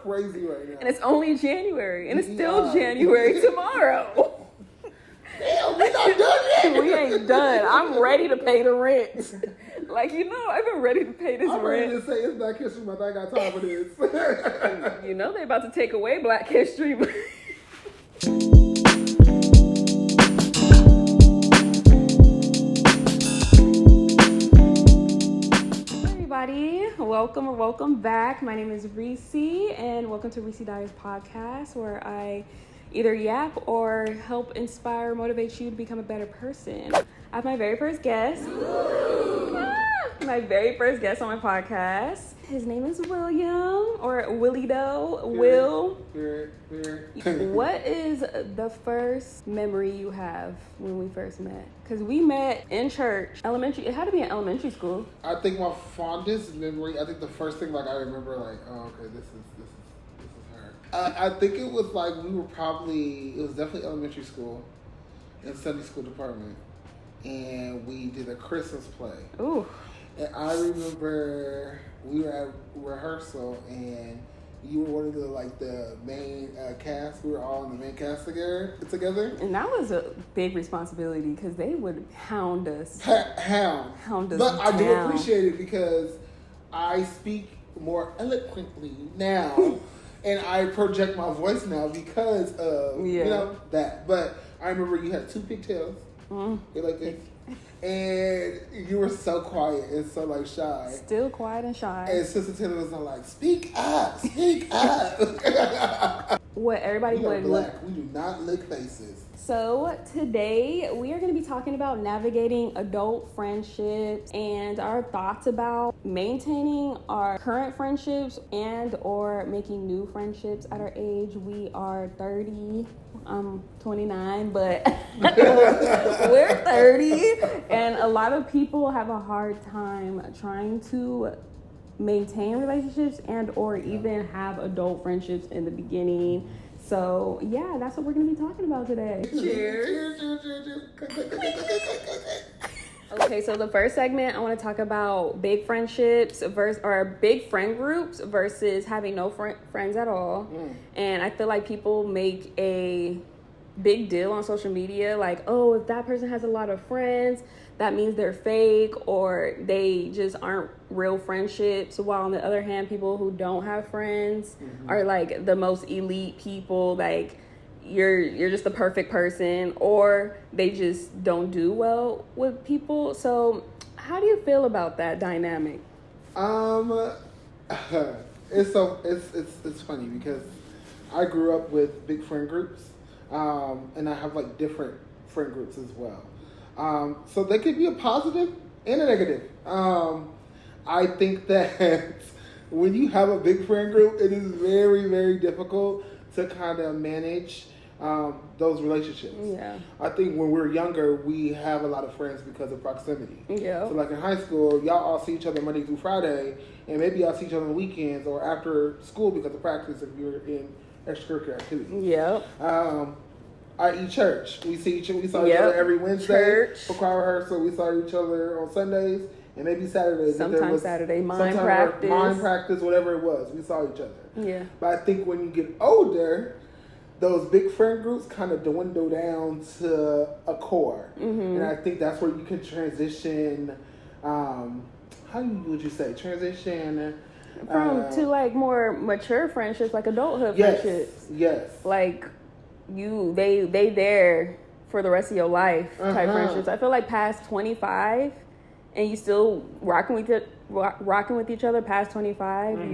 crazy right now. And it's only January, and it's still January tomorrow. Damn, we not done yet. We ain't done. I'm ready to pay the rent. Like, I've been ready to pay this I'm rent. ready to say it's Black History Month. I got time for this. They're about to take away Black History Month. Everybody, welcome back. My name is Reesie, and welcome to Reesie Diaries podcast, where I either yap or help inspire, motivate you to become a better person. I have my very first guest. My very first guest on my podcast. His name is William, or Willie Doe. Will. What is the first memory you have when we first met? Because we met in church, elementary. It had to be in elementary school. I think my fondest memory, I think the first thing I remember, oh, okay, this is her. I think it was it was definitely elementary school in Sunday school department. And we did a Christmas play. Ooh. And I remember we were at rehearsal, and you were one of the main cast. We were all in the main cast together. And that was a big responsibility because they would hound us. Hound us. But I do appreciate it because I speak more eloquently now, and I project my voice now because of that. But I remember you had two pigtails. You're like this. And you were so quiet and so shy. Still quiet and shy. And Sister Taylor was like, speak up. What everybody would black. We do not lick faces. So today we are going to be talking about navigating adult friendships and our thoughts about maintaining our current friendships and or making new friendships at our age. We are 30. I'm 29, but we're 30. And a lot of people have a hard time trying to maintain relationships and or even have adult friendships in the beginning. So, yeah, that's what we're going to be talking about today. Cheers. Okay, so the first segment, I want to talk about big friendships or big friend groups versus having no friends at all. And I feel like people make a big deal on social media, like, oh, if that person has a lot of friends, that means they're fake or they just aren't real friendships. While on the other hand, people who don't have friends are like the most elite people, like you're just the perfect person, or they just don't do well with people. So how do you feel about that dynamic? It's funny because I grew up with big friend groups, and I have different friend groups as well. So they could be a positive and a negative. I think that when you have a big friend group, it is very, very difficult to kind of manage those relationships. Yeah. I think when we're younger, we have a lot of friends because of proximity. Yeah. So in high school, y'all all see each other Monday through Friday, and maybe y'all see each other on the weekends or after school because of practice if you're in extracurricular activities. Yeah. I.e. church. We saw each other every Wednesday for choir rehearsal. We saw each other on Sundays and maybe Saturdays. Sometimes Saturday, mind practice, whatever it was. We saw each other. Yeah. But I think when you get older, those big friend groups kind of dwindle down to a core. And I think that's where you can transition. Would you say transition from to more mature friendships, like adulthood friendships? Yes. They there for the rest of your life type friendships. I feel like past 25 and you still rocking with each other past 25,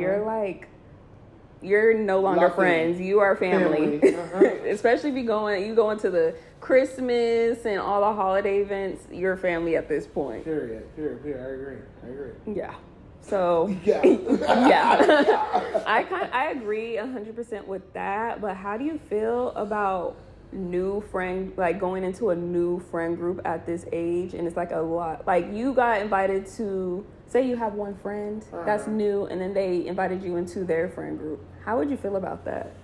you're no longer friends. You are family. Especially if you go into the Christmas and all the holiday events, you're family at this point. Period. I agree. Yeah. So yeah. I agree 100% with that. But how do you feel about going into a new friend group at this age? And it's a lot. You got invited to, say you have one friend that's new, and then they invited you into their friend group. How would you feel about that?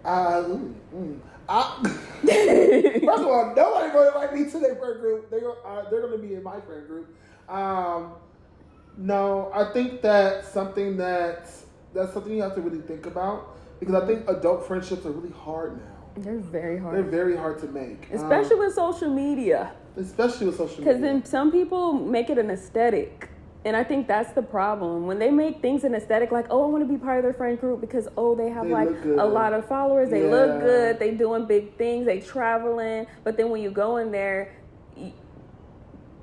First of all, nobody's going to invite me to their friend group. They're going to be in my friend group. No, I think that's something that that's something you have to really think about, because I think adult friendships are really hard now. They're very hard. They're very hard to make, especially with social media. Because then some people make it an aesthetic. And I think that's the problem. When they make things an aesthetic, like, oh, I want to be part of their friend group because, oh, they have like a lot of followers. They look good. They doing big things. They traveling. But then when you go in there,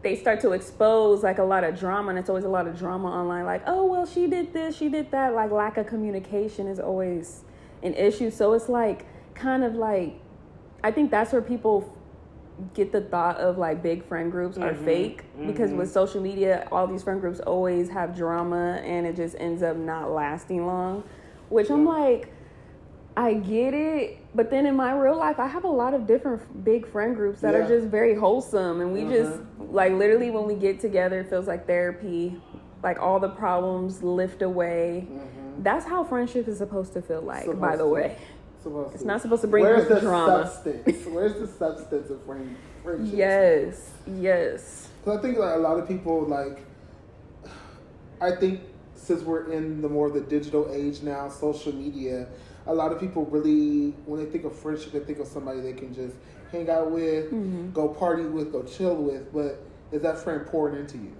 they start to expose like a lot of drama. And it's always a lot of drama online. Like, oh, well, she did this, she did that. Like lack of communication is always an issue. So it's like kind of like, I think that's where people get the thought of like big friend groups are fake, because with social media, all these friend groups always have drama and it just ends up not lasting long, which I'm like, I get it, but then in my real life I have a lot of different big friend groups that are just very wholesome, and we just like literally when we get together it feels like therapy, like all the problems lift away. That's how friendship is supposed to feel like, by the way. It's not supposed to bring the drama. Where's the substance of friendship? Yes. Because I think like a lot of people, like, I think since we're in the more of the digital age now, social media, a lot of people really, when they think of friendship, they think of somebody they can just hang out with, go party with, go chill with. But is that friend pouring into you?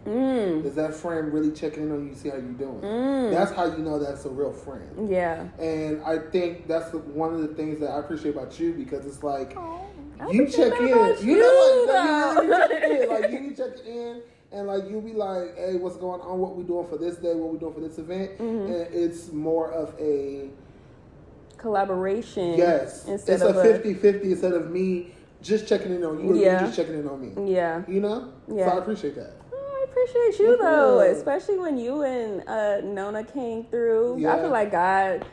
Is that friend really checking in on you, see how you're doing? That's how you know that's a real friend. Yeah. And I think that's one of the things that I appreciate about you, because it's like, you check in. You check in, and like you be like, hey, what's going on? What we doing for this day? What we doing for this event? And it's more of a collaboration. Yes. It's a 50-50 instead of me just checking in on you, or you just checking in on me. Yeah. You know? Yeah. So I appreciate that. Oh, I appreciate you, though. Especially when you and Nona came through. Yeah. I feel like God,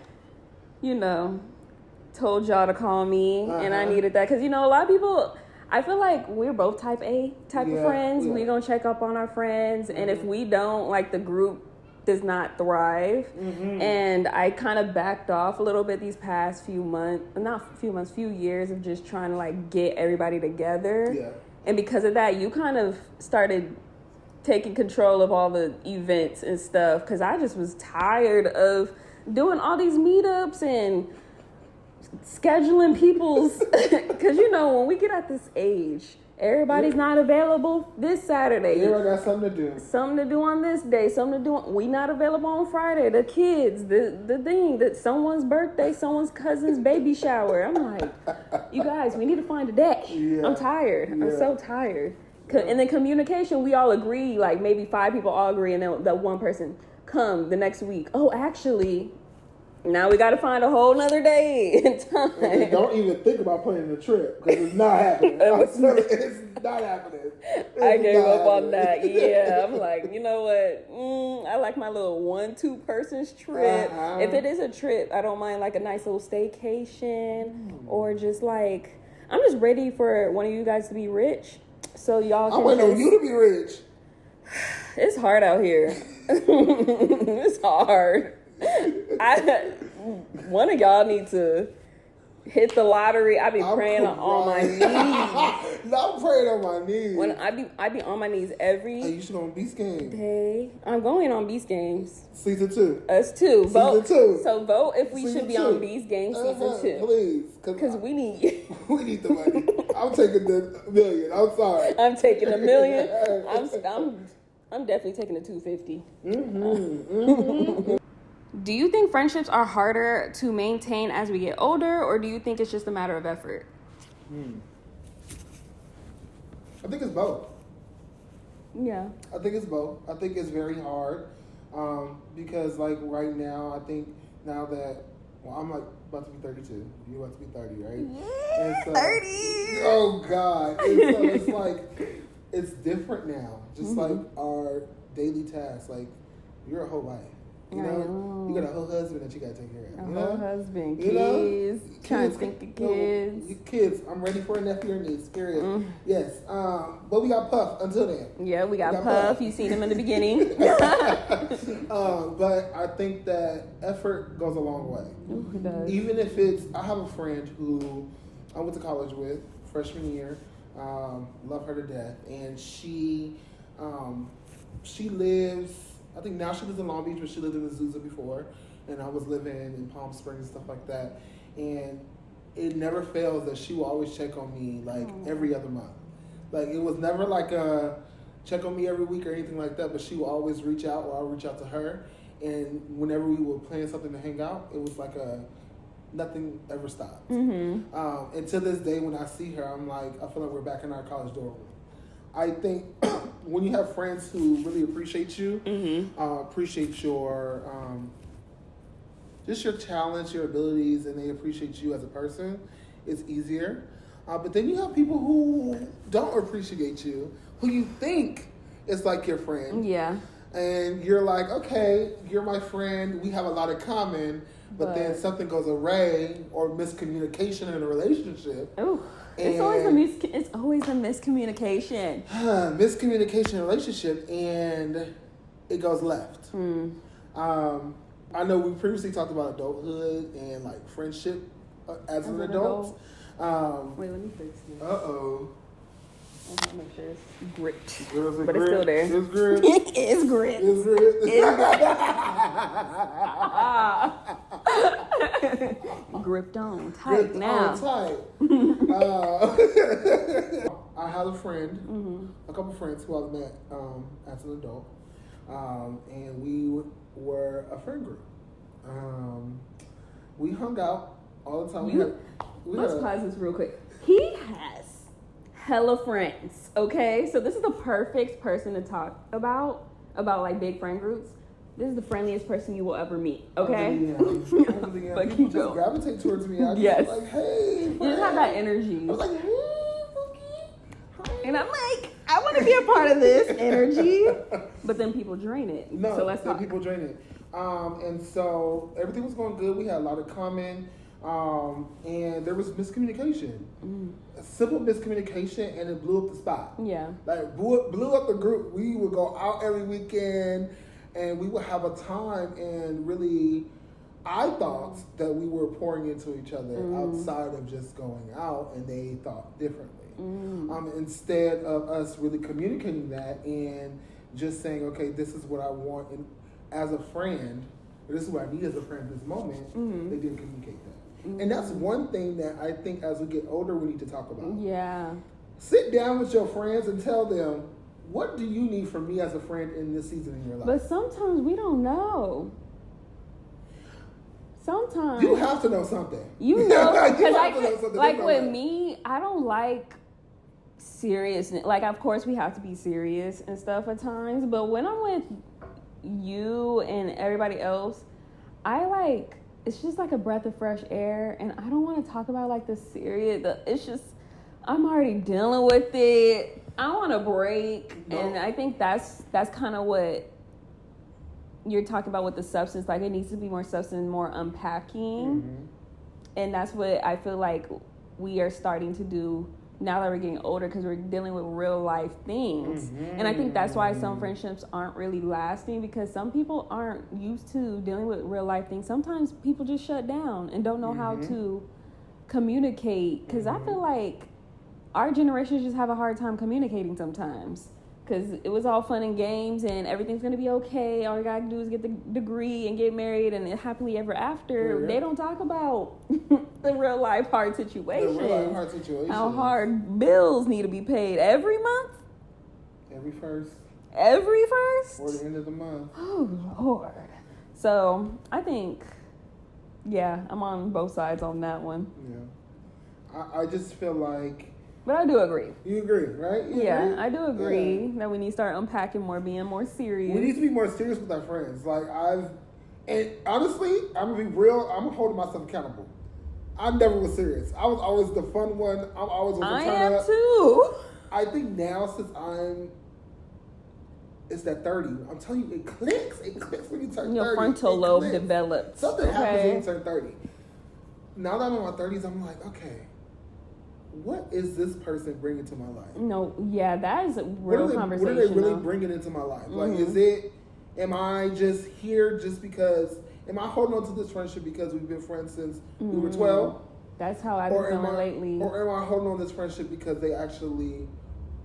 told y'all to call me, and I needed that. Because, a lot of people, I feel like we're both type A type of friends. We're going to check up on our friends. And if we don't, like, the group does not thrive. And I kind of backed off a little bit these past few years of just trying to like get everybody together. And because of that, you kind of started taking control of all the events and stuff, because I just was tired of doing all these meetups and scheduling people's, because when we get at this age, everybody's not available this Saturday. Everybody got something to do. Something to do on this day. Something to do. We not available on Friday. The kids, the thing, that someone's birthday, someone's cousin's baby shower. I'm like, you guys, we need to find a day. Yeah. I'm tired. Yeah. I'm so tired. And then communication, we all agree, like maybe 5 people all agree, and then that one person come the next week. Oh, actually, now we got to find a whole nother day and time. And don't even think about planning a trip, because it's not happening. It's not happening. I gave up on that. Yeah, I'm like, you know what? I like my little 1-2 persons trip. If it is a trip, I don't mind like a nice little staycation, or just like, I'm just ready for one of you guys to be rich, so y'all can. I'm waiting on you to be rich. It's hard out here. It's hard. One of y'all need to hit the lottery. I be praying on my knees. Not praying on my knees. When I be on my knees every. Hey, you should go on Beast Games. Day. I'm going on Beast Games. Season 2. Us too. Vote. Season 2. So vote if we should be on Beast Games season 2. Please, because we need. We need the money. I'm taking the $1 million. I'm sorry. I'm taking $1 million. I'm definitely taking the $250. Do you think friendships are harder to maintain as we get older, or do you think it's just a matter of effort? I think it's both. Yeah. I think it's both. I think it's very hard because, like, right now, I think now that, I'm like about to be 32. You're about to be 30, right? Yeah, and so, 30! Oh, God. And so it's like, it's different now. Just like our daily tasks. Like, you're a whole life. You know, you got a whole husband that you got to take care of. A whole husband, kids, trying to think of kids. Kids, I'm ready for a nephew or niece, period. Yes, but we got Puff until then. Yeah, we got Puff. You seen him in the beginning. But I think that effort goes a long way. Ooh, it does. Even if it's, I have a friend who I went to college with, freshman year, love her to death, and she lives, I think now she lives in Long Beach, but she lived in Azusa before. and I was living in Palm Springs and stuff like that. And it never fails that she will always check on me like every other month. Like it was never like a check on me every week or anything like that, but she will always reach out or I'll reach out to her. And whenever we were planning something to hang out, it was like nothing ever stopped. Mm-hmm. And to this day, when I see her, I'm like, I feel like we're back in our college dorm room. I think when you have friends who really appreciate you, appreciate your just your talents, your abilities, and they appreciate you as a person, it's easier. But then you have people who don't appreciate you, who you think is like your friend. Yeah. And you're like, okay, you're my friend. We have a lot in common. But then something goes awry or miscommunication in a relationship. Oh, it's always a miscommunication. Miscommunication in a relationship, and it goes left. I know we previously talked about adulthood and like friendship as an adult. Wait, let me fix this. Uh-oh. I want to make sure it's gripped. But it's still there. It's gripped. It's gripped. It's gripped. Gripped on tight now. Tight. I had a friend, a couple friends who I've met as an adult, and we were a friend group. We hung out all the time. Let's pause this real quick. He has hella friends, okay? So this is the perfect person to talk about like big friend groups. This is the friendliest person you will ever meet, okay? But people just gravitate towards me. I just like, hey, friend. You just have that energy. I was like, hey, Boogie. And I'm like, I want to be a part of this energy. But then people drain it. No, so let's talk. People drain it. And so everything was going good. We had a lot of common. And there was miscommunication, simple miscommunication, and it blew up the spot. Yeah, like blew up the group. We would go out every weekend, and we would have a time. And really, I thought that we were pouring into each other outside of just going out, and they thought differently. Instead of us really communicating that and just saying, okay, this is what I want, and as a friend, or this is what I need as a friend at this moment. They didn't communicate that. And that's one thing that I think as we get older, we need to talk about. Yeah. Sit down with your friends and tell them, what do you need from me as a friend in this season in your life? But sometimes we don't know. Sometimes. You have to know something. You know, because like with me, I don't like seriousness. Like, of course, we have to be serious and stuff at times. But when I'm with you and everybody else, it's just like a breath of fresh air, and I don't want to talk about like the serious. It's just I'm already dealing with it. I want a break, and I think that's kind of what you're talking about with the substance. Like it needs to be more substance, more unpacking, and that's what I feel like we are starting to do now that we're getting older, because we're dealing with real life things. And I think that's why some friendships aren't really lasting, because some people aren't used to dealing with real life things. Sometimes people just shut down and don't know how to communicate, because I feel like our generations just have a hard time communicating sometimes, because it was all fun and games and everything's going to be okay. All you got to do is get the degree and get married and happily ever after. They don't talk about the real life hard situations. How hard bills need to be paid every month. Every first. Or the end of the month. Oh, Lord. So I think, I'm on both sides on that one. Yeah. I just feel like. But I do agree. You agree, right? I do agree that we need to start unpacking more, being more serious. We need to be more serious with our friends. And honestly, I'm gonna be real. I'm holding myself accountable. I never was serious. I was always the fun one. I'm always on the turn up. Too. I think now since it's that 30. I'm telling you, it clicks. It clicks when you turn 30. Your frontal lobe develops. Something happens when you turn 30. Now that I'm in my 30s, I'm like, okay, what is this person bringing to my life? That is a real conversation. What are they really bringing into my life? Like, am I just here just because, am I holding on to this friendship because we've been friends since we were 12? That's how I've been feeling lately. Or am I holding on to this friendship because they actually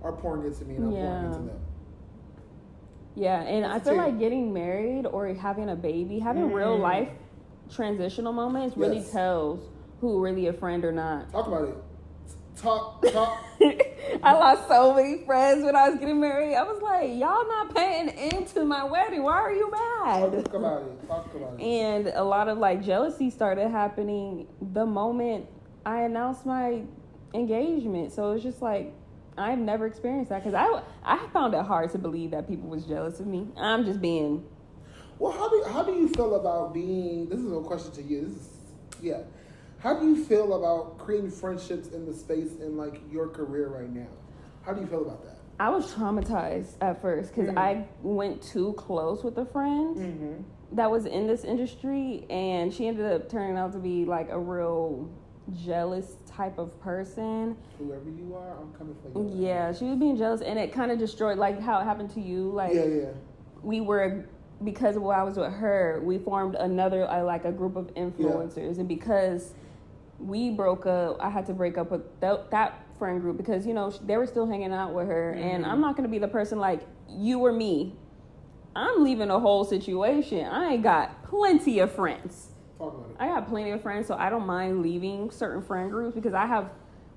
are pouring into me and I'm pouring into them? Yeah, and I feel like getting married or having a baby, having real life transitional moments really tells who really a friend or not. Talk about it. Talk. I lost so many friends when I was getting married. I was like, y'all not paying into my wedding. Why are you mad? Talk about it. And a lot of like jealousy started happening the moment I announced my engagement. So it's just like, I've never experienced that because I found it hard to believe that people was jealous of me. I'm just being. Well, how do you feel about being? This is a question to you. How do you feel about creating friendships in the space in like your career right now? How do you feel about that? I was traumatized at first because I went too close with a friend that was in this industry, and she ended up turning out to be like a real jealous type of person. Whoever you are, I'm coming for you. Yeah, she was being jealous, and it kind of destroyed like how it happened to you. Like, we were, because of what I was with her, we formed another like a group of influencers, and because we broke up, I had to break up with that friend group because, you know, they were still hanging out with her. And I'm not going to be the person like you or me. I'm leaving a whole situation. I ain't got plenty of friends. Talk about it. I got plenty of friends, so I don't mind leaving certain friend groups because I have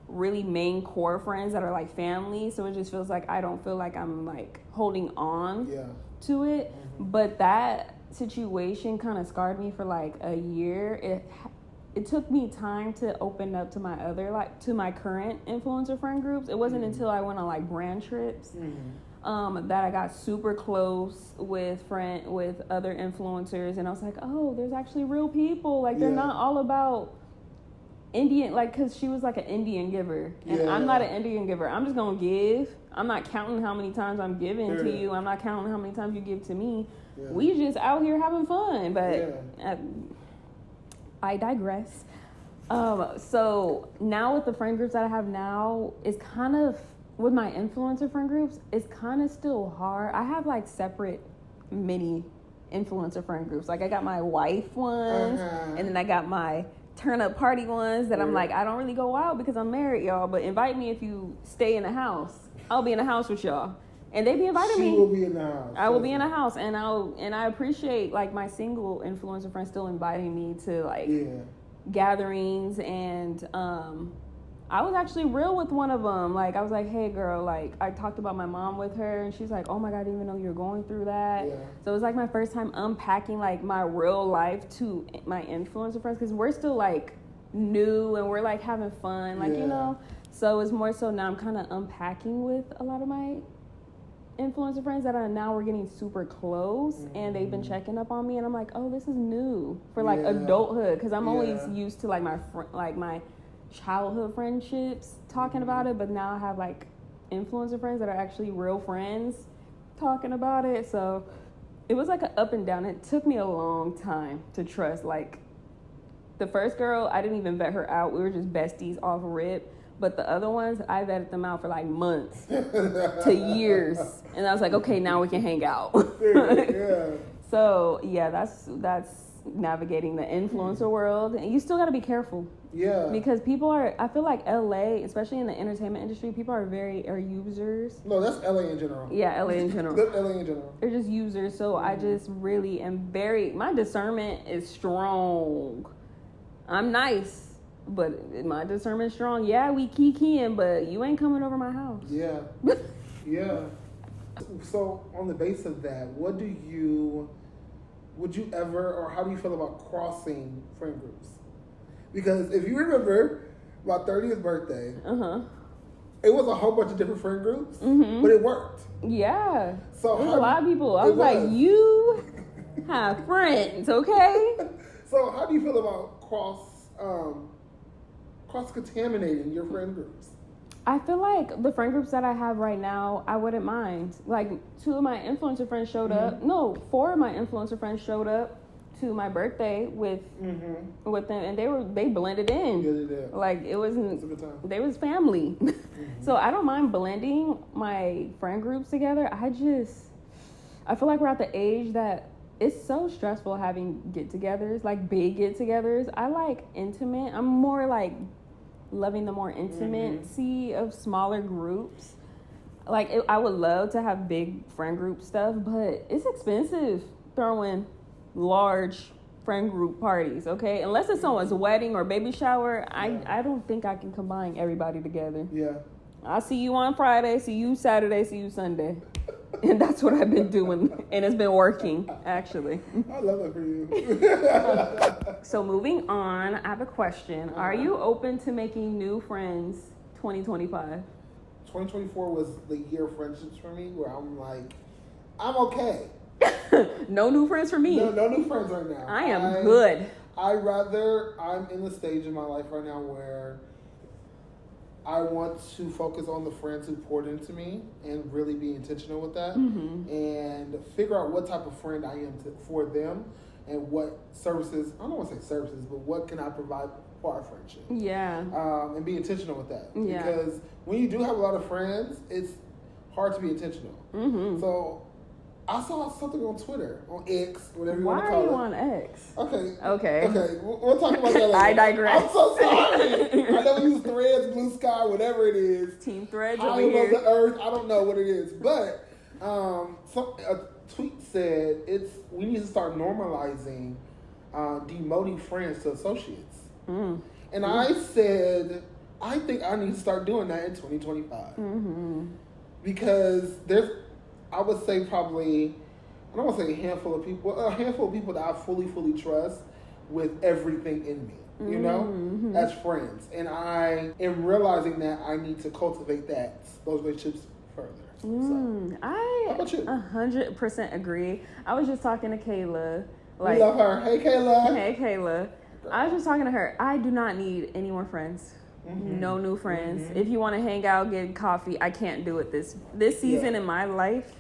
really main core friends that are like family. So it just feels like I don't feel like I'm like holding on to it. But that situation kind of scarred me for like a year. It took me time to open up to my to my current influencer friend groups. It wasn't until I went on like brand trips that I got super close with other influencers, and I was like, oh, there's actually real people. Like, they're not all about Indian, like, because she was like an Indian giver, and I'm not an Indian giver. I'm just gonna give. I'm not counting how many times I'm giving to you. I'm not counting how many times you give to me. We just out here having fun, but I digress. So now with the friend groups that I have now, it's kind of, with my influencer friend groups, it's kind of still hard. I have like separate mini influencer friend groups. Like, I got my wife ones, and then I got my turn up party ones that I'm like, I don't really go out because I'm married, y'all, but invite me if you stay in the house. I'll be in the house with y'all. And they be inviting me. She will be in the house. I will be in the house, and I appreciate like my single influencer friends still inviting me to like gatherings, and I was actually real with one of them. Like, I was like, hey girl, like, I talked about my mom with her, and she's like, oh my God, I didn't even know you're going through that. So it was like my first time unpacking like my real life to my influencer friends, because we're still like new and we're like having fun, like, you know. So it's more so now I'm kind of unpacking with a lot of my influencer friends that are now we're getting super close, and they've been checking up on me, and I'm like, oh, this is new for like adulthood, because I'm always used to like my childhood friendships talking about it, but now I have like influencer friends that are actually real friends talking about it. So it was like an up and down. It took me a long time to trust. Like, the first girl, I didn't even vet her out. We were just besties off rip. But the other ones, I vetted them out for like months to years. And I was like, okay, now we can hang out. So yeah, that's navigating the influencer world. And you still got to be careful. Because people are, I feel like LA, especially in the entertainment industry, people are users. No, that's LA in general. Yeah, LA in general. That's LA in general. They're just users. So I just really am my discernment is strong. I'm nice, but my discernment is strong. Yeah, we kikiing, but you ain't coming over my house. So on the base of that, would you ever, or how do you feel about crossing friend groups? Because if you remember my 30th birthday, it was a whole bunch of different friend groups, but it worked. Yeah. So there's a lot of people. I was like, you have friends, okay? So how do you feel about cross-contaminating your friend groups? I feel like the friend groups that I have right now, I wouldn't mind. Like, 2 of my influencer friends showed up. No, 4 of my influencer friends showed up to my birthday with them, and they blended in. Yeah, they did. Like, it wasn't. It was a good time. They was family. So I don't mind blending my friend groups together. I feel like we're at the age that it's so stressful having get-togethers, like big get-togethers. I like intimate. I'm more like loving the more intimacy of smaller groups. Like, I would love to have big friend group stuff, but it's expensive throwing large friend group parties, okay? Unless it's someone's wedding or baby shower, I don't think I can combine everybody together. Yeah. I'll see you on Friday, see you Saturday, see you Sunday. And that's what I've been doing, and it's been working, actually. I love that for you. So moving on, I have a question. Are you open to making new friends 2025? 2024 was the year of friendships for me, where I'm like, I'm okay. No new friends for me. No new friends right now. I am good. I'm in the stage in my life right now where I want to focus on the friends who poured into me and really be intentional with that, and figure out what type of friend I am for them, and what services, I don't want to say services, but what can I provide for our friendship. Yeah. And be intentional with that. Yeah. Because when you do have a lot of friends, it's hard to be intentional. So I saw something on Twitter, on X, whatever you want to call it. Why are you on X? Okay. We'll talk about that later. I digress. I'm so sorry. I know we use Threads, Blue Sky, whatever it is. Team Threads over here. Island of the Earth. I don't know what it is, but a tweet said we need to start normalizing demoting friends to associates. And I said, I think I need to start doing that in 2025. Because I would say probably, I don't want to say a handful of people that I fully trust with everything in me, you know, as friends. And I am realizing that I need to cultivate those relationships further. So, I how about you? 100% agree. I was just talking to Kayla. We love her. Hey, Kayla. Hey, Kayla. I was just talking to her. I do not need any more friends. No new friends. If you want to hang out, get coffee, I can't do it this season in my life.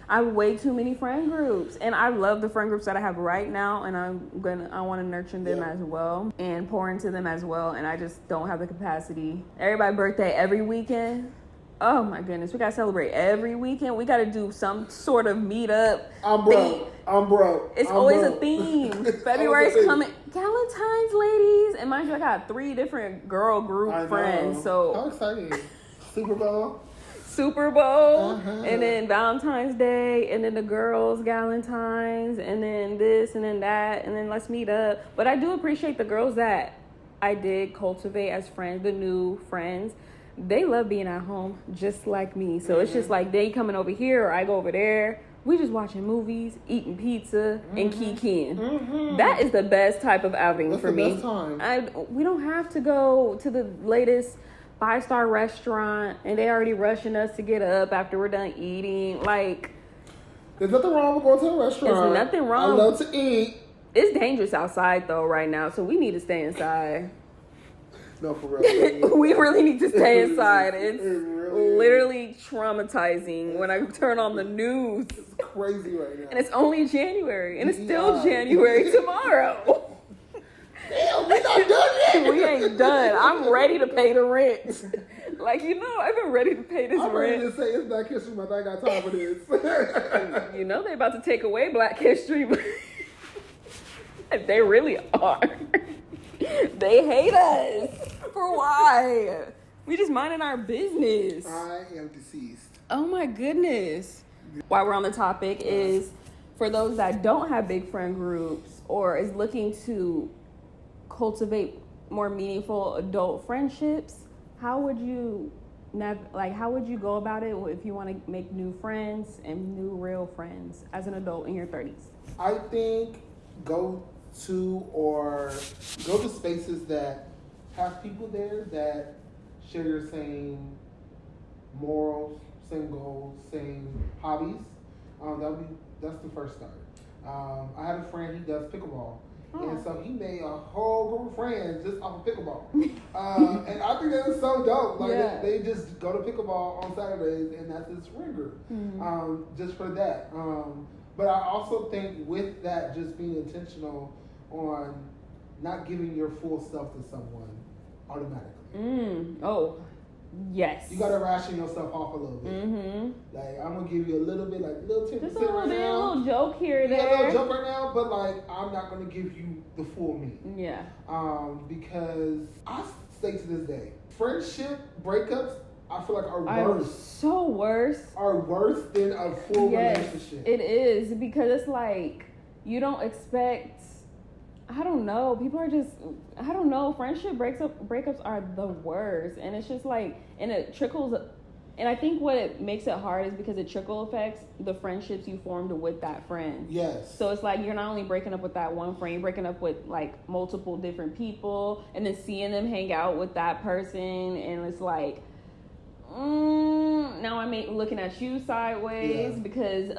I have way too many friend groups, and I love the friend groups that I have right now, and I want to nurture them as well and pour into them as well, and I just don't have the capacity. Everybody's birthday every weekend. Oh my goodness, we gotta celebrate every weekend. We gotta do some sort of meetup. I'm broke. It's always a theme. February's coming. Valentine's, ladies, and mind you, I got 3 different girl group friends. So how exciting! Super Bowl, and then Valentine's Day, and then the girls' Galentine's, and then this, and then that, and then let's meet up. But I do appreciate the girls that I did cultivate as friends, the new friends. They love being at home just like me. So it's just like they coming over here or I go over there. We just watching movies, eating pizza, and kikiing. That is the best type of outing for me. Best time. We don't have to go to the latest 5-star restaurant and they already rushing us to get up after we're done eating. Like, there's nothing wrong with going to a restaurant. There's nothing wrong. I love to eat. It's dangerous outside though right now, so we need to stay inside. No, for real. We really need to stay inside. It's literally traumatizing when I turn on the news. It's crazy right now. And it's only January, and it's still January tomorrow. Damn, we not done yet. We ain't done. I'm ready to pay the rent. Like, I've been ready to pay this I'm rent. ready to say it's Black History Month. I ain't got time for this. They about to take away Black History. They really are. They hate us. For why? We just minding our business. I am deceased. Oh my goodness. While we're on the topic is for those that don't have big friend groups or is looking to cultivate more meaningful adult friendships, how would you go about it if you want to make new friends and new real friends as an adult in your 30s? I think go to spaces that have people there that share your same morals, same goals, same hobbies. That's the first start. I had a friend, he does pickleball. And so he made a whole group of friends just off of pickleball. And I think that is so dope. Like they just go to pickleball on Saturdays and that's his friend group. Just for that. But I also think with that, just being intentional on not giving your full self to someone automatically. Oh, yes. You gotta ration yourself off a little bit. Like, I'm gonna give you a little bit, like little 10% just a little right bit, now. a little joke here or there. A little joke right now, but like, I'm not gonna give you the full me. Yeah. Because I say to this day, friendship breakups, I feel like are worse. Are worse than a full relationship. It is, because it's like you don't expect I don't know. People are just, I don't know. Breakups are the worst, and it's just like, and it trickles. And I think what it makes it hard is because it trickle affects the friendships you formed with that friend. Yes. So it's like you're not only breaking up with that one friend, you're breaking up with like multiple different people, and then seeing them hang out with that person, and it's like, now I'm looking at you sideways because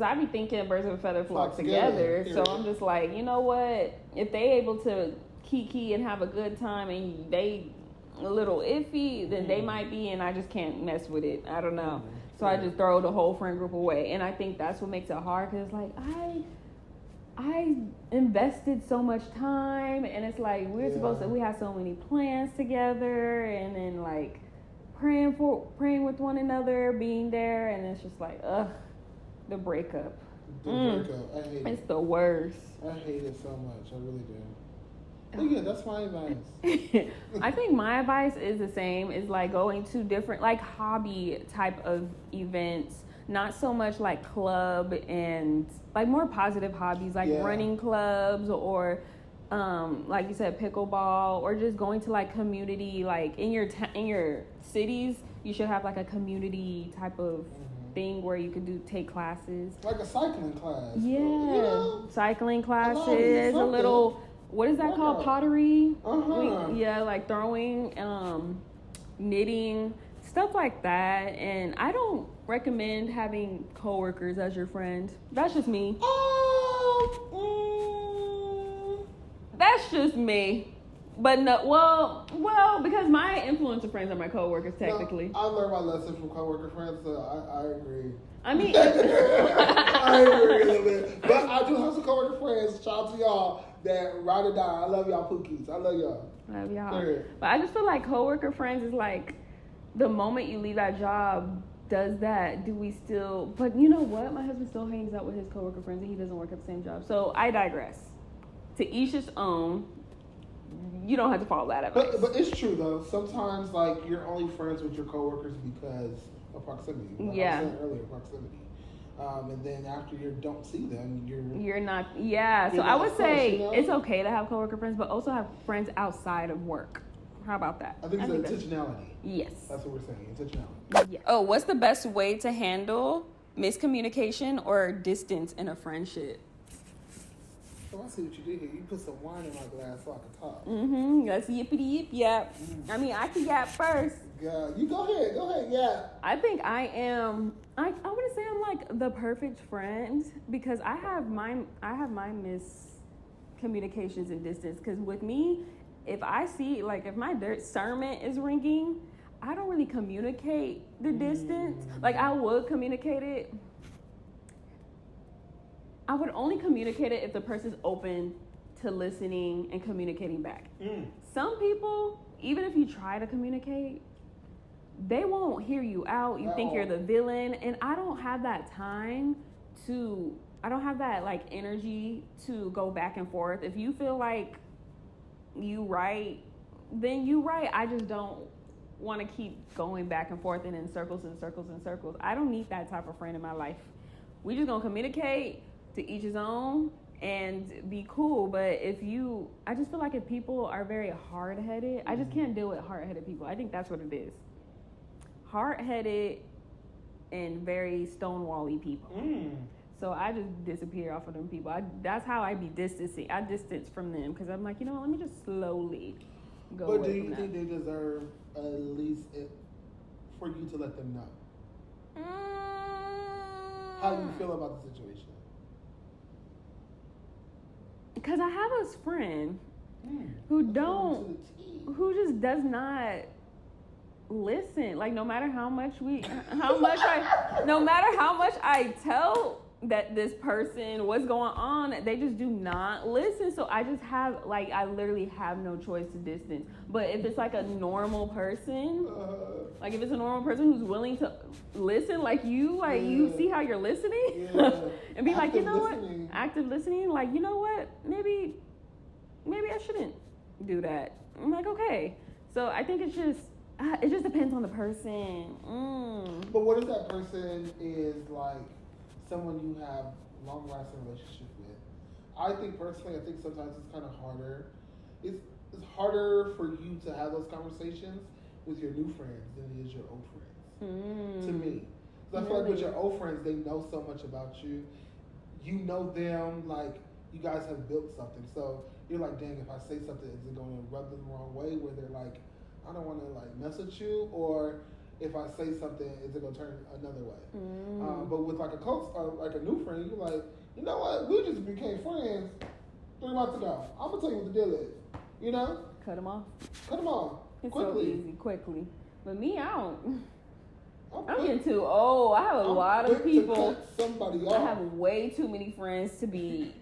I be thinking birds of a feather flock together. So I'm just like, you know what? If they able to kiki and have a good time and they a little iffy, then they might be, and I just can't mess with it. I don't know. So I just throw the whole friend group away, and I think that's what makes it hard because like I invested so much time, and it's like we had so many plans together, and then like praying with one another, being there, and it's just like the breakup. Breakup. I hate it. It's the worst. I hate it so much. I really do. But yeah, that's my advice. I think my advice is the same. Is like going to different like hobby type of events, not so much like club and like more positive hobbies like running clubs or like you said, pickleball, or just going to like community, like in your cities, you should have like a community type of thing where you could take classes. Like a cycling class. Yeah. You know? Cycling classes, a little, what is that called? Pottery? Like throwing, knitting, stuff like that. And I don't recommend having coworkers as your friend. That's just me. That's just me. But no, well, because my influencer friends are my coworkers technically. No, I learned my lesson from coworker friends, so I agree. I mean, I agree a little bit, but I do have some coworker friends. Shout out to y'all that ride or die. I love y'all, Pookies. I love y'all. Love y'all. Sure. But I just feel like coworker friends is like the moment you leave that job. Does that? Do we still? But you know what? My husband still hangs out with his coworker friends, and he doesn't work at the same job. So I digress. To each his own. You don't have to follow that advice. But it's true though. Sometimes like you're only friends with your coworkers because of proximity. Like I was saying earlier, proximity. And then after you don't see them, you're not. Yeah. So I would say it's okay to have coworker friends, but also have friends outside of work. How about that? I think it's intentionality. Yes. That's what we're saying. Intentionality. Yeah. Oh, what's the best way to handle miscommunication or distance in a friendship? Oh, I see what you did here. You put some wine in my glass so I can talk. That's yippity yip yap. I mean, I can yap first. God, you go ahead, yeah. I think I am. I wouldn't say I'm like the perfect friend because I have my miscommunications and distance. Because with me, if I see like if my discernment is ringing, I don't really communicate the distance. Like I would communicate it. I would only communicate it if the person's open to listening and communicating back. Some people, even if you try to communicate, they won't hear you out. You think you're the villain. And I don't have that time I don't have that like energy to go back and forth. If you feel like you right, then you right. I just don't want to keep going back and forth and in circles and circles and circles. I don't need that type of friend in my life. We just gonna communicate. To each his own and be cool. But I just feel like if people are very hard-headed, I just can't deal with hard-headed people. I think that's what it is. Hard-headed and very stonewall-y people. So I just disappear off of them people. That's how I be distancing. I distance from them because I'm like, let me just slowly go away from that. But do you think they deserve at least for you to let them know? How do you feel about the situation? Because I have a friend who just does not listen. Like no matter how much I tell that this person what's going on, they just do not listen. So I just have I literally have no choice to distance. But if it's like a normal person, like if it's a normal person who's willing to listen, like you see how you're listening, and be like, you know what, active listening, like you know what, maybe I shouldn't do that. I'm like, okay. So I think it just depends on the person. But what if that person is like someone you have long-lasting relationship with, I think personally, I think sometimes it's kind of harder. It's harder for you to have those conversations with your new friends than it is your old friends. To me, so I feel like with your old friends, they know so much about you. You know them, like you guys have built something. So you're like, dang, if I say something, is it going to rub them the wrong way? Where they're like, I don't want to like mess with you, or if I say something, is it going to turn another way? But with like a close, like a new friend, you're like, you know what? We just became friends 3 months ago. I'm gonna tell you what the deal is. You know? Cut them off. Cut them off. It's quickly. so easy, quickly. But me, I don't. I'm quick. getting too old. I have a lot of people. To cut somebody off. I have way too many friends to be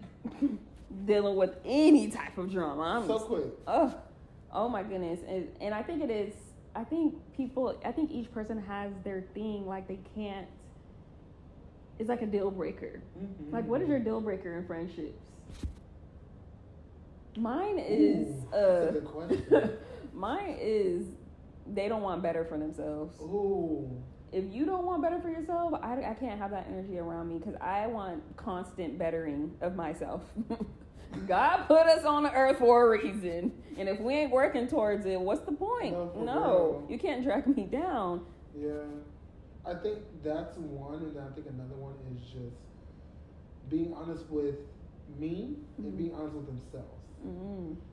dealing with any type of drama. I'm so quick. Oh my goodness. And I think it is. I think each person has their thing. Like they can't. It's like a deal breaker. Like, what is your deal breaker in friendships? Mine is. That's a good question. Mine is they don't want better for themselves. Ooh. If you don't want better for yourself, I can't have that energy around me because I want constant bettering of myself. God put us on the earth for a reason. And if we ain't working towards it, what's the point? No, you can't drag me down. Yeah. I think that's one, and I think another one is just being honest with me and being honest with themselves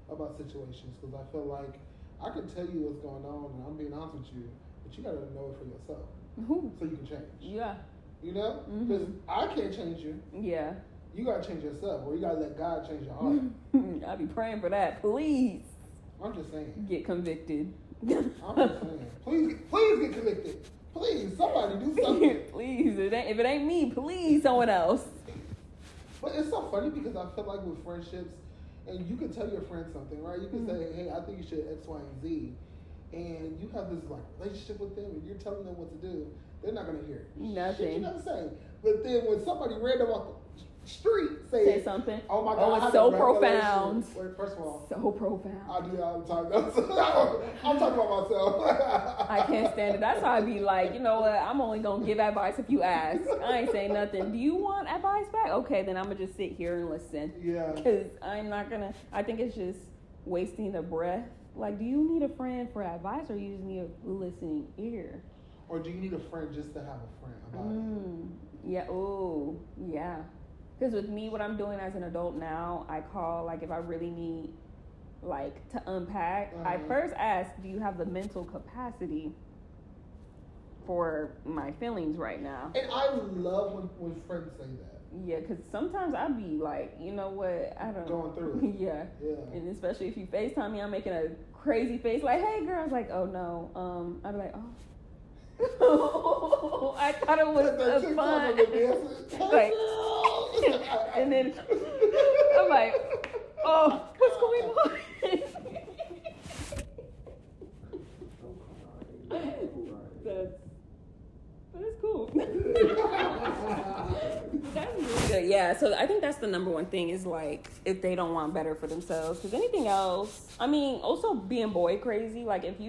about situations. Because I feel like I can tell you what's going on, and I'm being honest with you, but you got to know it for yourself so you can change. Yeah. You know? Because I can't change you. Yeah. You got to change yourself, or you got to let God change your heart. I'll be praying for that. Please. I'm just saying. Get convicted. I'm just saying. Please get convicted. Please, somebody do something. Please, if it ain't me, please someone else. But it's so funny because I feel like with friendships, and you can tell your friend something, right? You can say, hey, I think you should X, Y, and Z. And you have this like relationship with them, and you're telling them what to do. They're not going to hear nothing. Shit you never say. But then when somebody random off the street say something, oh my God, it's so profound. Wait, first of all, so profound. I do that all the time. I'm talking about myself. I can't stand it. That's how I be like, you know what? I'm only gonna give advice if you ask. I ain't saying nothing. Do you want advice back? Okay, then I'm gonna just sit here and listen. Yeah. Because I'm not gonna. I think it's just wasting the breath. Like, do you need a friend for advice, or you just need a listening ear? Or do you need a friend just to have a friend about it? Yeah. Oh, yeah. Because with me, what I'm doing as an adult now, I call, like, if I really need, like, to unpack, I first ask, do you have the mental capacity for my feelings right now? And I love when friends say that. Yeah, because sometimes I'll be like, you know what, I don't... Going through it. Yeah. Yeah. And especially if you FaceTime me, I'm making a crazy face, like, hey, girl. I was like, oh, no. I'd be like, oh. I thought it was fun. Like, and then I'm like, oh, what's going on? That's cool. That's really good. Yeah, so I think that's the number one thing is like if they don't want better for themselves. Because anything else, I mean, also being boy crazy. Like if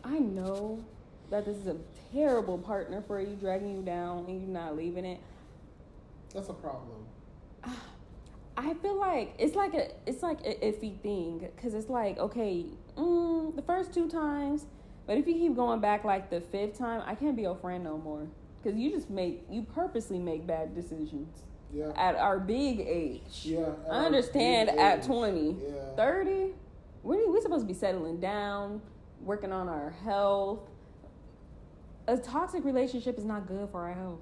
I know that this is a terrible partner for you, dragging you down and you not leaving it, that's a problem. I feel like it's like an iffy thing because it's like, okay, the first 2 times, but if you keep going back like the 5th time, I can't be your friend no more because you purposely make bad decisions. Yeah. At our big age. Yeah. I understand at 20, yeah. 30. We're supposed to be settling down, working on our health. A toxic relationship is not good for our health.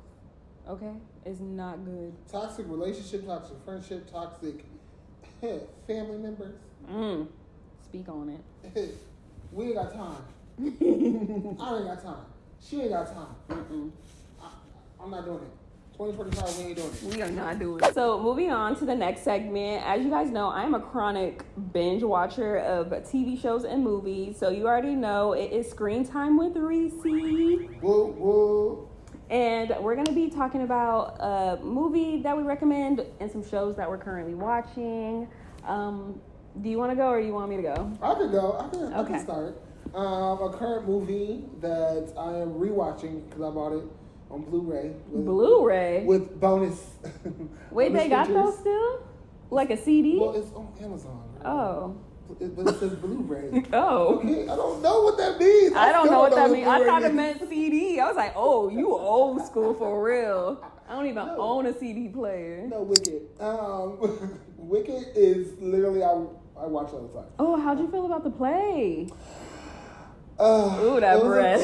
Okay? It's not good. Toxic relationship, toxic friendship, toxic family members. Speak on it. We ain't got time. I ain't got time. She ain't got time. I'm not doing it. 2025, we ain't doing it. We are not doing it. So moving on to the next segment. As you guys know, I'm a chronic binge watcher of TV shows and movies. So you already know it is Screen Time with Reesie. Whoa, whoa. And we're going to be talking about a movie that we recommend and some shows that we're currently watching. Do you want to go or you want me to go? I can go. I can start. A current movie that I am rewatching because I bought it on Blu-ray. Blu-ray? With bonus. Wait, bonus they got features. those still? Like a CD? Well, it's on Amazon. Right? Oh. But it says Blu-ray. Oh. Okay, I don't know what that means. I don't know what that means. I Blu-ray thought it meant CD. I was like, oh, you old school for real. I don't even own a CD player. No, Wicked. Wicked is literally, I watch it all the time. Oh, how'd you feel about the play? Ooh, that breath.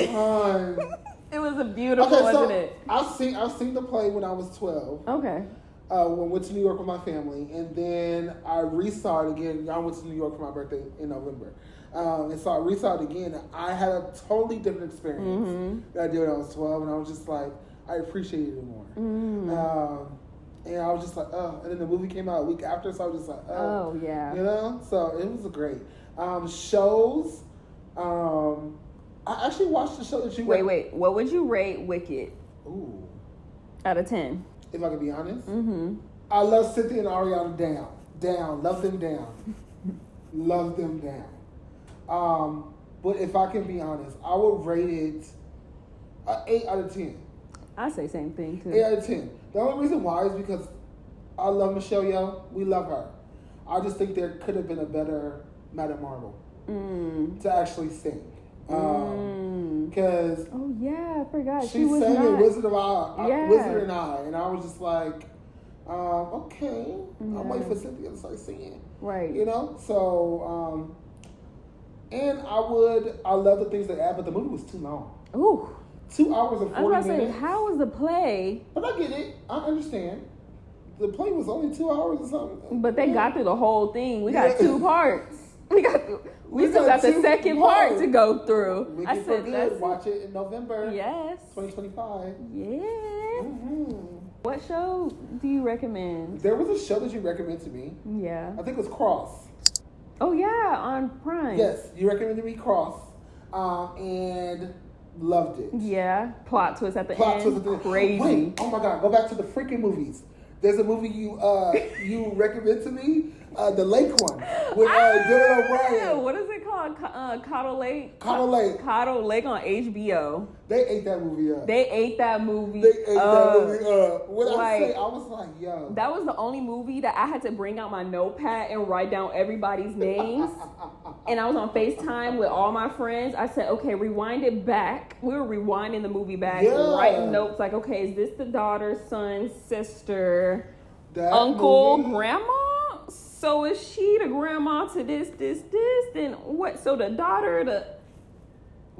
It was a beautiful, wasn't it? I've seen the play when I was 12. Okay. When I went to New York with my family, and then I resaw it again. I went to New York for my birthday in November, and so I resaw it again. And I had a totally different experience that I did when I was 12, and I was just like, I appreciated it more. And I was just like, oh. And then the movie came out a week after, so I was just like, oh. Oh, yeah. You know? So it was great. Shows. I actually watched the show that you... Wait. What would you rate Wicked? Ooh. Out of 10? If I can be honest. I love Cynthia and Ariana down. Love them down. Love them down. But if I can be honest, I would rate it 8 out of 10. I say same thing, too. 8 out of 10. The only reason why is because I love Michelle Yeoh. We love her. I just think there could have been a better Madame Marvel to actually sing. Because oh yeah, I forgot she was sang not... in Wizard and I, and I was just like, okay, I'm waiting for Cynthia to start singing, right? You know, so and I love the things they add, but the movie was too long. Ooh, 2 hours and 40 minutes. I was about to say, how was the play? But I get it. I understand. The play was only 2 hours or something. But they got through the whole thing. We got 2 parts. We still got the second part to go through. I said, let's watch it in November. Yes. 2025. Yeah. What show do you recommend? There was a show that you recommended to me. Yeah. I think it was Cross. Oh yeah, on Prime. Yes, you recommended me Cross, and loved it. Yeah. Plot twist at the end. Crazy. Wait, oh my God, go back to the freaking movies. There's a movie you recommend to me, the Lake one with Dylan O'Brien. What is it called? Coddle Lake. Coddle Lake. Coddle Lake on HBO. They ate that movie up. When I say, I was like, yo. That was the only movie that I had to bring out my notepad and write down everybody's names. And I was on FaceTime with all my friends. I said, okay, rewind it back. We were rewinding the movie back, writing notes like, okay, is this the daughter, son, sister, uncle, grandma? So is she the grandma to this? Then what? So the daughter,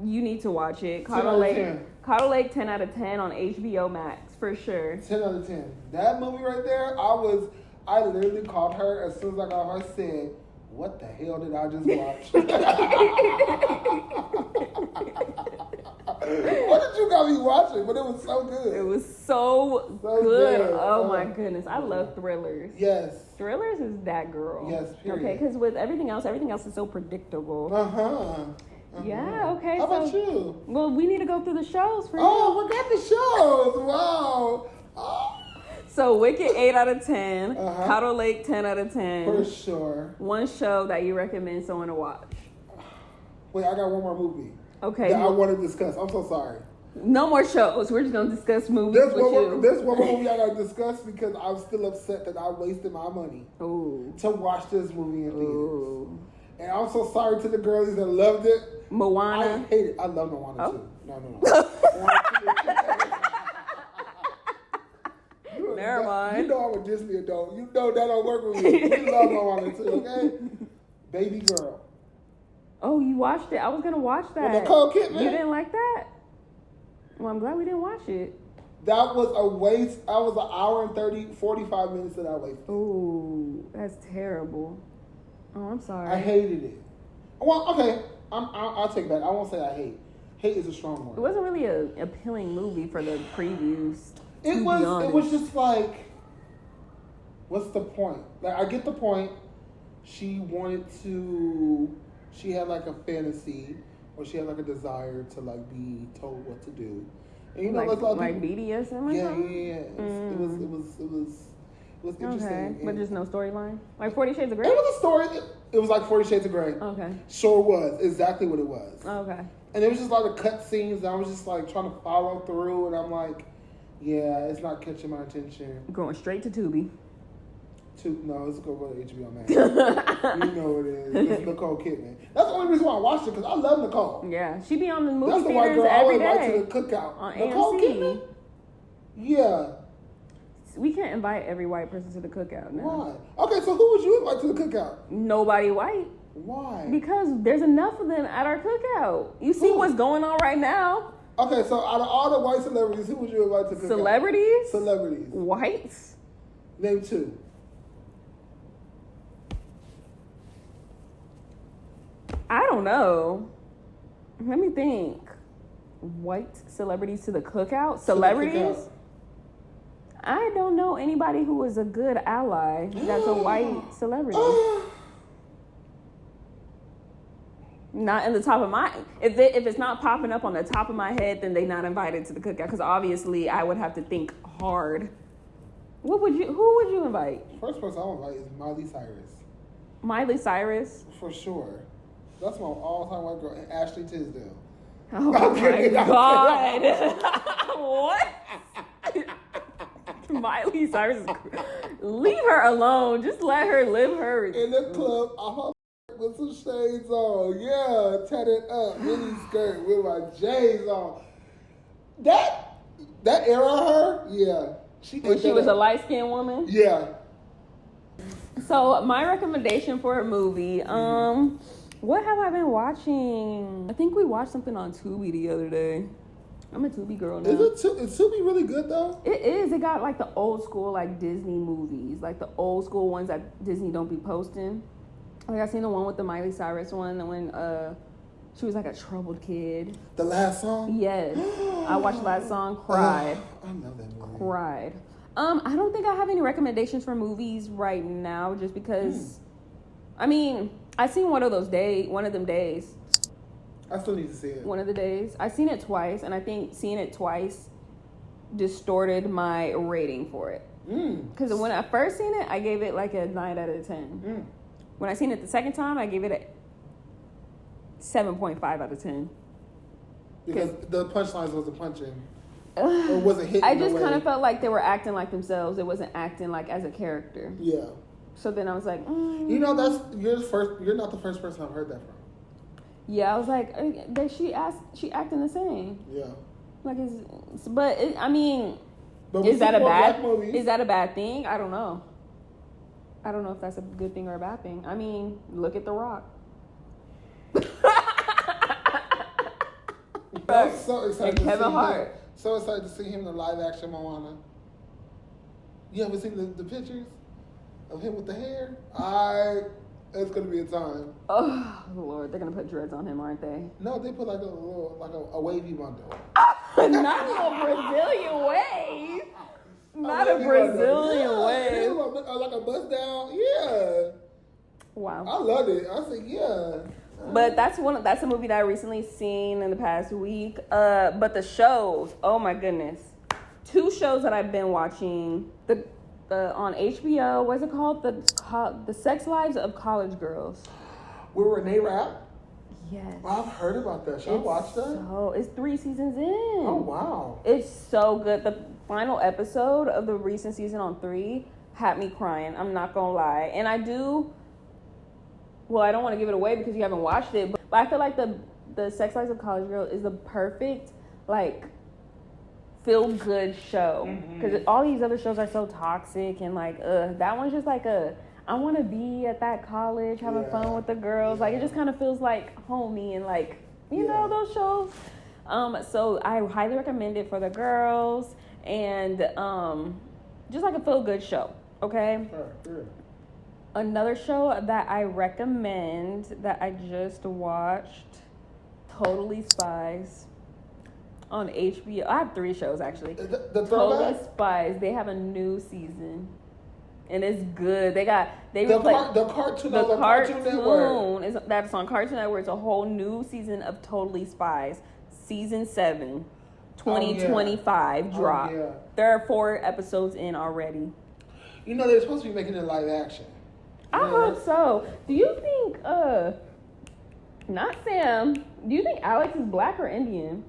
you need to watch it. Coddle Lake 10 out of 10 on HBO Max, for sure. 10 out of 10. That movie right there, I literally called her as soon as I got her, said, what the hell did I just watch? What did you got me watching? But it was so good. It was so good. Oh my goodness. I love thrillers. Yes. Thrillers is that girl. Yes, period. Okay, because with everything else is so predictable. Yeah, okay. How about you? Well, we need to go through the shows for you. Oh, we got the shows. Wow. Oh. So Wicked 8 out of 10. Coddle Lake 10 out of 10. For sure. One show that you recommend someone to watch. Wait, I got one more movie. Okay. That I want to discuss. I'm so sorry. No more shows. We're just going to discuss movies with you. There's one more movie I got to discuss because I'm still upset that I wasted my money to watch this movie in theaters. And I'm so sorry to the girlies that loved it. Moana. I hate it. I love Moana too. No. Never mind. You know I'm a Disney adult. You know that don't work with me. We love Moana too, okay? Baby girl. Oh, you watched it? I was going to watch that. With Nicole Kidman. You didn't like that? Well, I'm glad we didn't watch it. That was a waste. That was an hour and 45 minutes that I wasted. Ooh, that's terrible. Oh, I'm sorry. I hated it. Well, okay. I'll take that. I won't say I hate. Hate is a strong word. It wasn't really an appealing movie for the previews. It was just like, what's the point? Like, I get the point. She had like a fantasy, or she had like a desire to like be told what to do. And you know, like BDSM or something? Yeah. It was interesting. Okay, but just no storyline? Like 40 Shades of Grey? It was a story. It was like 40 Shades of Grey. Okay. Sure was. Exactly what it was. Okay. And it was just a lot of cut scenes, and I was just like trying to follow through, and I'm like, Yeah, it's not catching my attention. Going straight to Tubi. No, it's gonna go to HBO Max. You know what it is. It's Nicole Kidman. That's the only reason why I watched it, because I love Nicole. Yeah, she be on the movie That's the white theaters girl I every always invite day to the cookout. on Nicole AMC. Kidman? Yeah. We can't invite every white person to the cookout now. Why? Okay, so who would you invite to the cookout? Nobody white. Why? Because there's enough of them at our cookout. You see what's going on right now? Okay, so out of all the white celebrities, who would you invite to the cookout? Celebrities? Celebrities. Whites? Name 2. I don't know. Let me think. White celebrities to the cookout? Celebrities? I don't know anybody who is a good ally that's a white celebrity. Not in the top of my... If it's not popping up on the top of my head, then they're not invited to the cookout. Because obviously, I would have to think hard. Who would you invite? First person I would invite is Miley Cyrus. Miley Cyrus? For sure. That's my all-time white girl. And Ashley Tisdale. Oh my God. What? Miley Cyrus. Leave her alone. Just let her live her. In the club, I with some shades on. Yeah, tatted up, mini skirt with my J's on. That era of her, yeah. When she was a light-skinned woman? Yeah. So my recommendation for a movie, what have I been watching? I think we watched something on Tubi the other day. I'm a Tubi girl now. Is Tubi really good though? It is. It got like the old school like Disney movies, like the old school ones that Disney don't be posting. Like I seen the one with the Miley Cyrus one, when she was like a troubled kid. The last song? Yes. I watched Last Song, cried. I love that movie. Cried. I don't think I have any recommendations for movies right now, just because. I mean, I seen one of them days. I still need to see it. One of the days. I seen it twice, and I think seeing it twice distorted my rating for it. Because when I first seen it, I gave it like a 9 out of 10. When I seen it the second time, I gave it a 7.5 out of 10. Because the punchlines wasn't punching. Or wasn't hitting. I just kind of felt like they were acting like themselves. It wasn't acting like as a character. Yeah. So then I was like, You know, you're not the first person I've heard that from. Yeah, I was like, she acting the same. Yeah. Like I mean, but is that a bad thing? I don't know. I don't know if that's a good thing or a bad thing. I mean, look at The Rock. I'm so excited. And Kevin Hart. So excited to see him in the live action Moana. You haven't seen the pictures of him with the hair? It's gonna be a time. Oh Lord, they're gonna put dreads on him, aren't they? No, they put like a wavy bundle. Not a Brazilian wave. Not a Brazilian wave. Like a bust down. Yeah. Wow. I love it. I said yeah. But that's a movie that I recently seen in the past week. But the shows, oh my goodness. 2 shows that I've been watching. The on HBO, what's it called? The Sex Lives of College Girls. With Renee Rapp? Yes. I've heard about that. Should I watch that? So it's 3 seasons in. Oh wow. It's so good. The final episode of the recent season on 3 had me crying. I'm not gonna lie. And I don't want to give it away because you haven't watched it, but I feel like the Sex Lives of College Girl is the perfect like feel good show, because all these other shows are so toxic and like that one's just like I want to be at that college having fun with the girls. Like it just kind of feels like homey and like you know those shows. So I highly recommend it for the girls and just like a feel good show. Okay. Sure. Another show that I recommend that I just watched, Totally Spies, on HBO. I have 3 shows actually. The Totally Spies. They have a new season, and it's good. The Cartoon Network. That's on Cartoon Network. It's a whole new season of Totally Spies, season 7, 2025 drop. Yeah. There are 4 episodes in already. You know they're supposed to be making it live action. I hope so. Do you think, not Sam, do you think Alex is black or Indian?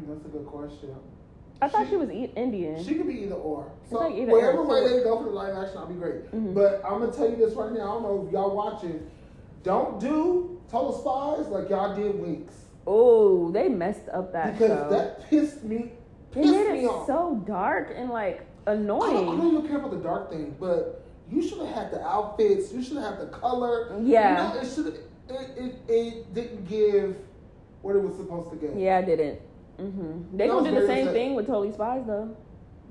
That's a good question. I thought she was Indian. She could be either or. So like either whatever or. way they go for the live action, I'll be great. Mm-hmm. But I'm gonna tell you this right now. I don't know if y'all watching. Don't do Total Spies like y'all did Winx. Oh, they messed up that because show. That pissed me. They made it so dark and like annoying. I don't even care about the dark thing, but you should have had the outfits. You should have had the color. Yeah. You know, it should. It didn't give what it was supposed to give. Yeah, it didn't. Mm-hmm. They gonna do the same thing with Totally Spies though.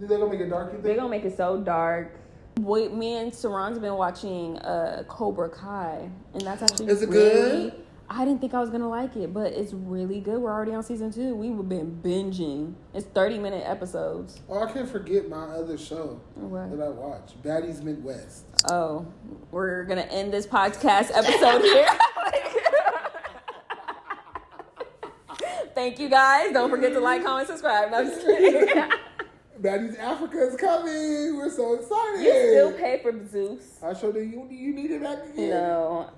They gonna make it dark? You think? They gonna make it so dark. Me and Saran's been watching Cobra Kai, and that's actually Is it good? I didn't think I was gonna like it, but it's really good. We're already on season 2. We've been binging. It's 30-minute episodes. Oh, I can't forget my other show what? that I watch, Baddies Midwest. Oh, we're gonna end this podcast episode here. Thank you guys. Don't forget to like, comment, subscribe. No, I'm just kidding. Baddies Africa is coming. We're so excited. You still pay for Zeus. I showed you need it back again. No,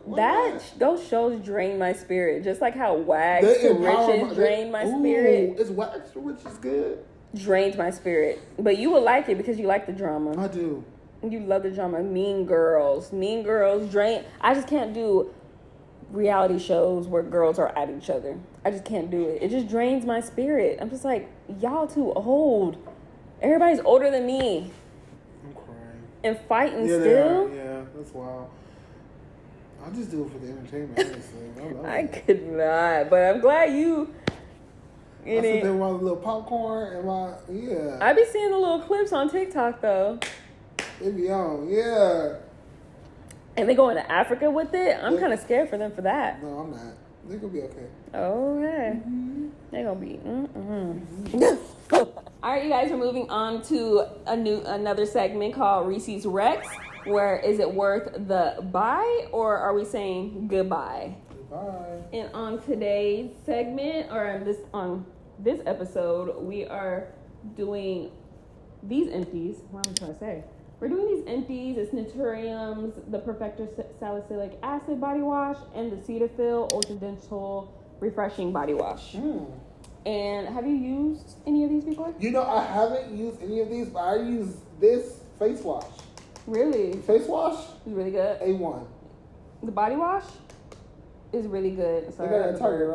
those shows drain my spirit. Just like how Wags to Riches drained my spirit. Is Wags to Riches good? Drained my spirit. But you would like it because you like the drama. I do. You love the drama. Mean Girls drain. I just can't do reality shows where girls are at each other. I just can't do it. It just drains my spirit. I'm just like, y'all too old. Everybody's older than me. I'm crying. And fighting still? Yeah, that's wild. I'll just do it for the entertainment, honestly. I could not, but I'm glad you I sit there with my little popcorn and I be seeing the little clips on TikTok though. It be on, yeah. And they going to Africa with it? I'm kind of scared for them for that. No, I'm not. They're going to be okay. Okay. Mm-hmm. They're going to be, All right, you guys, we're moving on to another segment called Reese's Rex, where is it worth the buy or are we saying goodbye? Goodbye. And on today's segment, or on this episode, we are doing these empties. What am I trying to say? We're doing these empties. It's Naturium's, the Perfector Salicylic Acid Body Wash, and the Cetaphil Ultra Dental Refreshing Body Wash. And have you used any of these before? You know, I haven't used any of these, but I use this face wash. Really? Face wash? It's really good. A1. The body wash is really good. Sorry. You got that Target,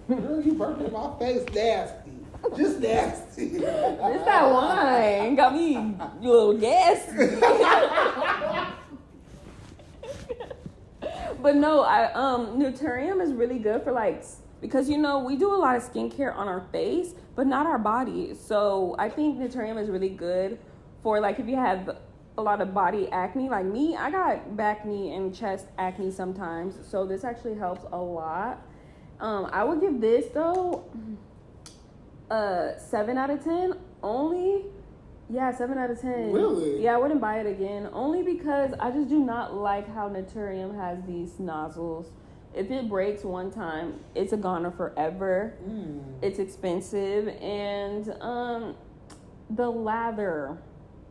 right? Girl, you burnt in my face nasty. Just nasty. It's that wine. Got me a little gassy. But no, Naturium is really good for because we do a lot of skincare on our face, but not our body. So I think Naturium is really good for if you have a lot of body acne. Like me, I got back knee and chest acne sometimes. So this actually helps a lot. I would give this though 7 out of 10 only. Yeah, 7 out of 10. Really? Yeah, I wouldn't buy it again. Only because I just do not like how Naturium has these nozzles. If it breaks one time, it's a goner forever. It's expensive. And the lather.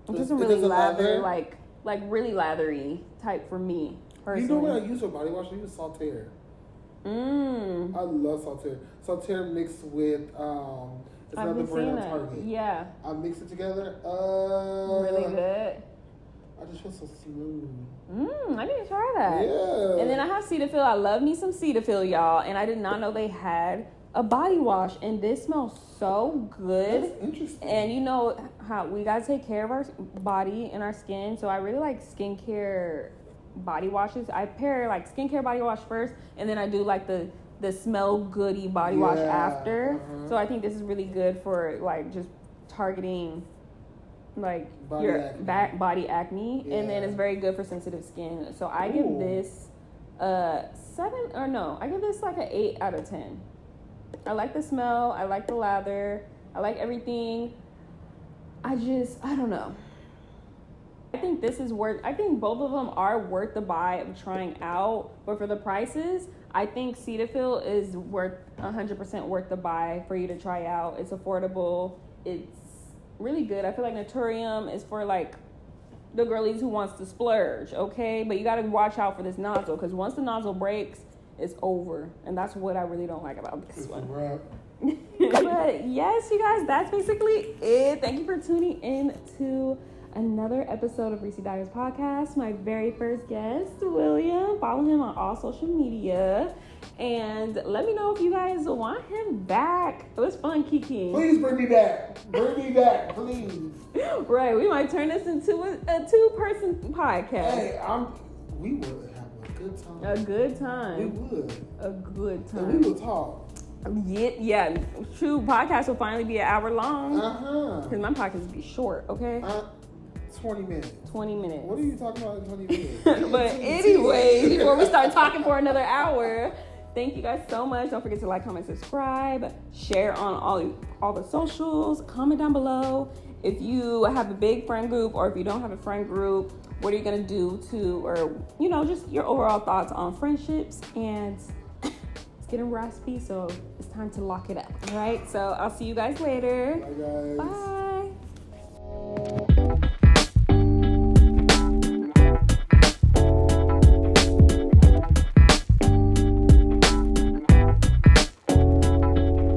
It doesn't really lather like really lathery type for me, personally. You know what I use for body wash? I use Saltaire. I love Saltaire. Saltaire mixed with it's another brand on Target. Yeah. I mix it together. Really good. I just feel so smooth. I need to try that. Yeah. And then I have Cetaphil. I love me some Cetaphil, y'all. And I did not know they had a body wash. And this smells so good. That's interesting. And you know how we gotta take care of our body and our skin. So I really like skincare body washes. I pair skincare body wash first, and then I do the smell goody body wash after. So I think this is really good for just targeting body acne, and then it's very good for sensitive skin. So I give this 7 or no, I give this an 8 out of 10. I like the smell, I like the lather, I like everything. I don't know. I think both of them are worth the buy of trying out, but for the prices, I think Cetaphil is 100% worth the buy for you to try out. It's affordable. It's really good. I feel like Naturium is for the girlies who wants to splurge, okay? But you got to watch out for this nozzle, because once the nozzle breaks, it's over. And that's what I really don't like about this one. But yes, you guys, that's basically it. Thank you for tuning in to another episode of Reesie Diaries podcast. My very first guest, William. Follow him on all social media. And let me know if you guys want him back. It was fun, Kiki. Please bring me back. Bring me back, please. Right, we might turn this into a two-person podcast. Hey, we would have a good time. A good time. We would. A good time. And we would talk. Yeah, true. Podcast will finally be an hour long. Uh-huh. Because my podcast will be short, okay? 20 minutes. 20 minutes. What are you talking about in 20 minutes? But anyway, before we start talking for another hour, thank you guys so much. Don't forget to like, comment, subscribe, share on all the socials, comment down below. If you have a big friend group or if you don't have a friend group, what are you going to do or, just your overall thoughts on friendships. And it's getting raspy, so it's time to lock it up. All right, so I'll see you guys later. Bye, guys. Bye.